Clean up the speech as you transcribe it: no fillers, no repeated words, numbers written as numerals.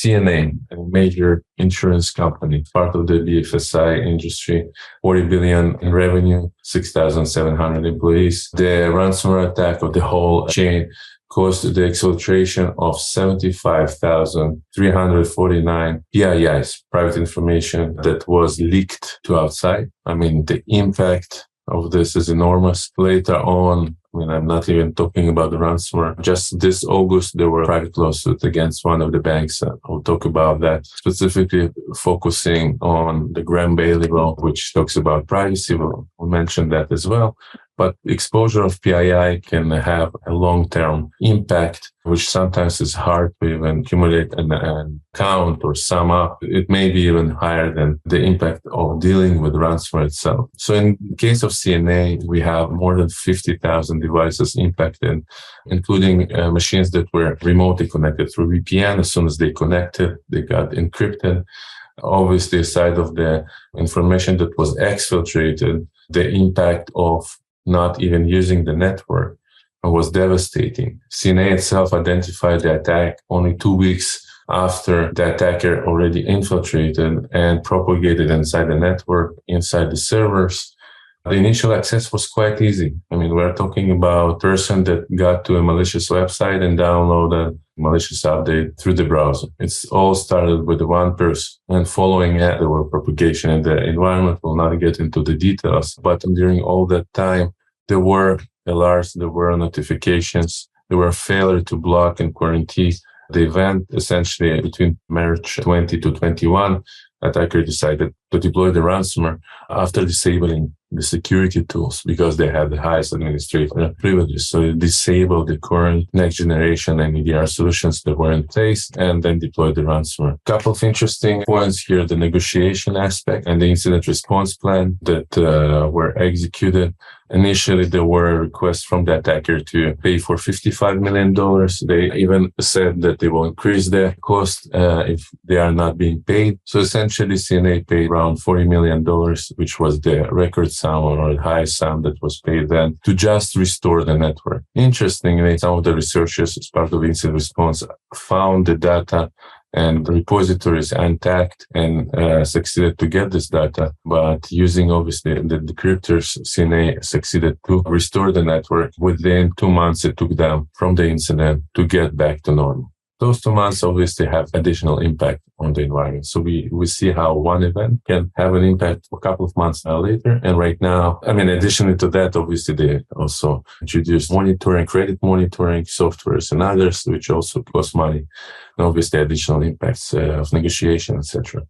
CNA, a major insurance company, part of the BFSI industry, 40 billion in revenue, 6,700 employees. The ransomware attack of the whole chain caused the exfiltration of 75,349 PIIs, private information that was leaked to outside. I mean, the impact of this is enormous. Later on, I'm not even talking about the ransomware. Just this August, there were private lawsuits against one of the banks. I'll talk about that, specifically focusing on the Graham-Bailey law, which talks about privacy. We'll mention that as well. But exposure of PII can have a long-term impact, which sometimes is hard to even accumulate and count or sum up. It may be even higher than the impact of dealing with ransomware itself. So in the case of CNA, we have more than 50,000 devices impacted, including machines that were remotely connected through VPN. As soon as they connected, they got encrypted. Obviously, aside of the information that was exfiltrated, the impact of not even using the network was devastating. CNA itself identified the attack only 2 weeks after the attacker already infiltrated and propagated inside the network, inside the servers. The initial access was quite easy. We're talking about a person that got to a malicious website and downloaded a malicious update through the browser. It's all started with one person, and following that, there were propagation in the environment. We'll not get into the details, but during all that time, there were alerts, there were notifications, there were failure to block and quarantine the event. Essentially, between March 20 to 21, attacker decided to deploy the ransomware after disabling the security tools because they had the highest administrative privileges. So it disabled the current next generation and EDR solutions that were in place and then deployed the ransomware. Couple of interesting points here, the negotiation aspect and the incident response plan that were executed. Initially, there were requests from the attacker to pay for $55 million. They even said that they will increase the cost if they are not being paid. So essentially, CNA paid around $40 million, which was the record sum or the highest sum that was paid then to just restore the network. Interestingly, some of the researchers as part of incident response found the data and repositories intact and succeeded to get this data. But using obviously the decryptors, CNA succeeded to restore the network. Within 2 months, it took them from the incident to get back to normal. Those 2 months obviously have additional impact on the environment. So we see how one event can have an impact a couple of months later. And right now, additionally to that, obviously they also introduced monitoring, credit monitoring softwares and others, which also cost money. And obviously additional impacts of negotiation, etc.